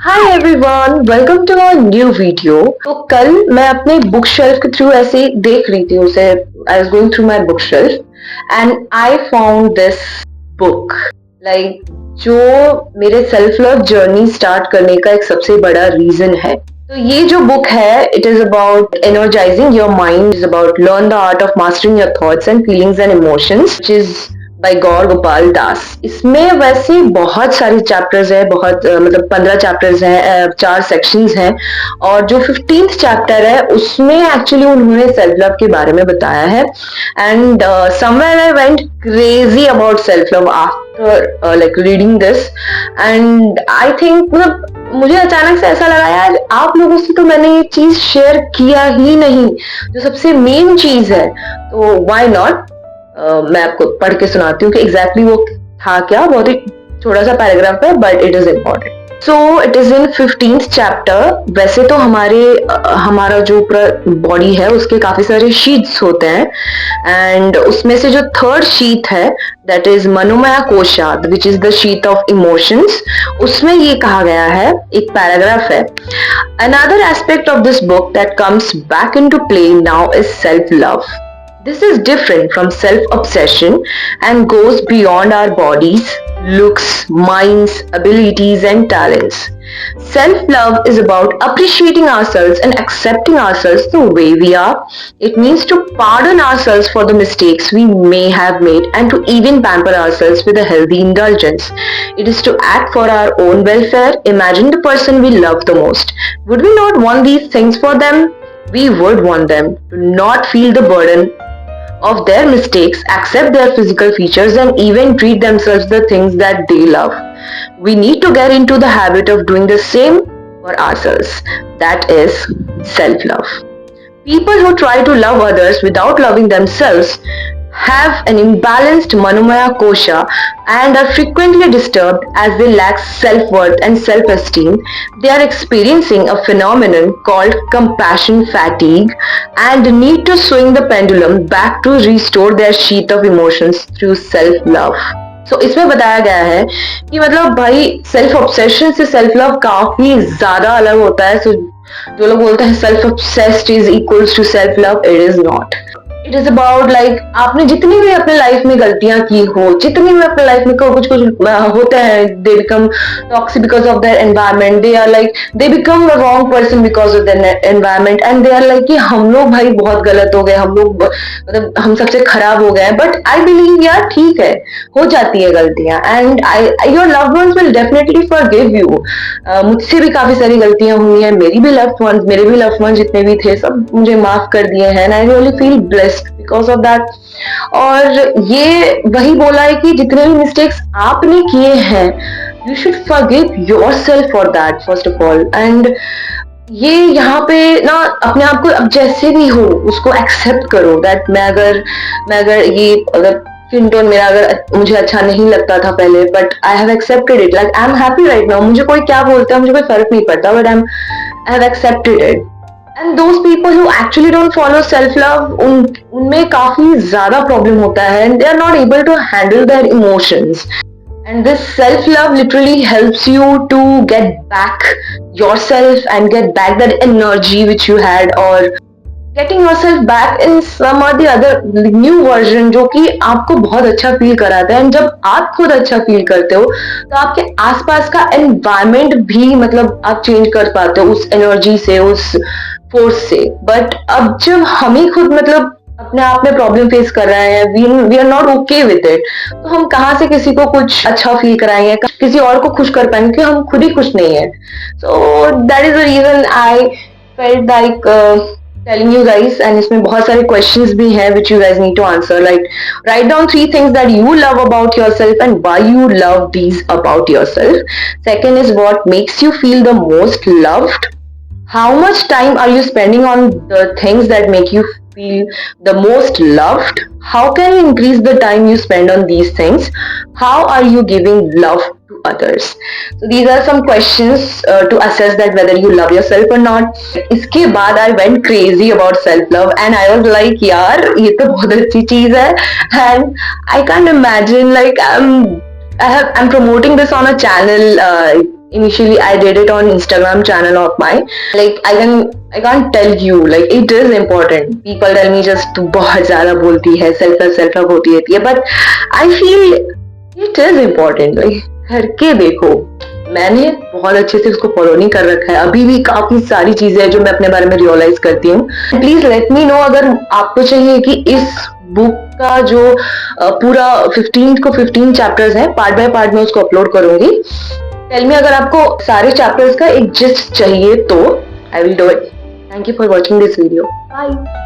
Hi everyone, welcome to our new video. तो कल मैं अपने बुक शेल्फ के थ्रू ऐसे देख रही थी उसे। I was going through my book shelf and I found this book. Like जो मेरे सेल्फ लव जर्नी स्टार्ट करने का एक सबसे बड़ा रीजन है। तो ये जो बुक है, it is about energising your mind, is about learn the art of mastering your thoughts and feelings and emotions, which is by Gaur Gopal Das. इसमें वैसे बहुत सारे चैप्टर्स हैं, बहुत मतलब 15 चैप्टर्स हैं, 4 सेक्शंस हैं। और जो 15th चैप्टर है उसमें एक्चुअली उन्होंने सेल्फ लव के बारे में बताया है। And somewhere I went crazy about self love after like reading this. And I think मतलब मुझे अचानक से ऐसा लगा, यार आप लोगों से तो मैंने ये चीज शेयर किया ही नहीं, जो सबसे मेन चीज है। तो व्हाई नॉट मैं आपको पढ़ के सुनाती हूँ कि एग्जैक्टली वो था क्या। बहुत ही छोटा सा पैराग्राफ है but it is important. So it is in 15th chapter. वैसे तो हमारा जो पूरा बॉडी है उसके काफी सारे शीट्स होते हैं, एंड उसमें से जो थर्ड शीट है that is Manomaya kosha, which is the sheet of emotions. उसमें ये कहा गया है, एक पैराग्राफ है, another aspect of this book that comes back into play now is self love. This is different from self-obsession and goes beyond our bodies, looks, minds, abilities, and talents. Self-love is about appreciating ourselves and accepting ourselves the way we are. It means to pardon ourselves for the mistakes we may have made and to even pamper ourselves with a healthy indulgence. It is to act for our own welfare. Imagine the person we love the most. Would we not want these things for them? We would want them to not feel the burden of their mistakes, accept their physical features, and even treat themselves the things that they love. We need to get into the habit of doing the same for ourselves. That is self-love. People who try to love others without loving themselves have an imbalanced Manomaya kosha and are frequently disturbed as they lack self-worth and self-esteem. They are experiencing a phenomenon called compassion fatigue and need to swing the pendulum back to restore their sheath of emotions through self-love. So, इसमें बताया गया है कि मतलब भाई self obsession से self love काफी ज्यादा अलग होता है। So, जो लोग बोलते हैं self obsessed is equals to self love, it is not. It is about like आपने जितनी भी अपने लाइफ में गलतियां की हो, जितनी भी अपने लाइफ में कुछ होते हैं, they become toxic because of their environment, they are like they become a wrong person because of their environment, and they are like कि हम लोग भाई बहुत गलत हो गए, हम लोग मतलब हम सबसे खराब हो गए। बट आई बिलीव यार ठीक है, हो जाती है गलतियां, and I your loved ones will definitely forgive you. मुझसे भी काफी सारी गलतियां हुई हैं, मेरे भी लव्ड वंस जितने भी थे सब मुझे माफ कर दिए हैं, and I really feel blessed because of that. और ये वही बोला है कि जितने भी मिस्टेक्स आपने किए हैं, you should forgive yourself for that first of all. And ये यहाँ पे ना अपने आप को अब जैसे भी हो उसको एक्सेप्ट करो दैट मैं अगर ये अगर स्किन टोन मेरा अगर मुझे अच्छा नहीं लगता था पहले, but I have accepted it, like I am happy right now. मुझे कोई क्या बोलता है मुझे कोई फर्क नहीं पड़ता, but I have accepted it. And those people who actually don't follow self love, उनमें काफी ज्यादा प्रॉब्लम होता है, and they are not able to handle their emotions. And this self-love literally helps you to get back yourself and get back that energy which you had, or getting yourself back in some or the other new version जो कि आपको बहुत अच्छा feel कराता है। And जब आप खुद अच्छा फील करते हो तो आपके आसपास का एनवायरमेंट भी मतलब आप चेंज कर पाते हो उस एनर्जी से, उस फोर्स से। बट अब जब हम ही खुद मतलब अपने आप में प्रॉब्लम फेस कर रहे हैं, we are not okay with it, तो हम कहाँ से किसी को कुछ अच्छा फील कराएंगे, किसी और को खुश कर पाएंगे, क्योंकि हम खुद ही खुश नहीं है। So that is the reason I felt like telling you guys, and इसमें बहुत सारे questions भी हैं which you guys need to answer. Like write down 3 things that you love about yourself and why you love these about yourself. Second is what makes you feel the most loved. How much time are you spending on the things that make you feel the most loved? How can you increase the time you spend on these things? How are you giving love to others? So these are some questions to assess that whether you love yourself or not. इसके बाद I went crazy about self love and I was like यार ये तो बहुत अच्छी चीज है, and I can't imagine like I'm promoting this on a channel initially I did it on Instagram channel of mine. Like I can't tell you, like it is important. People tell me just तू बहुत ज़्यादा बोलती है, self love होती रहती है, but I feel it is important. Like करके देखो, मैंने बहुत अच्छे से उसको फॉलो नहीं कर रखा है, अभी भी काफी सारी चीजें हैं जो मैं अपने बारे में रियलाइज करती हूँ. प्लीज लेट मी नो अगर आपको चाहिए कि इस बुक का जो पूरा 15 चैप्टर्स हैं, पार्ट बाय पार्ट में उसको अपलोड करूंगी. टेल मी अगर आपको सारे चैप्टर्स का एक जिस्ट चाहिए तो I will do it. Thank you for watching this video. Bye.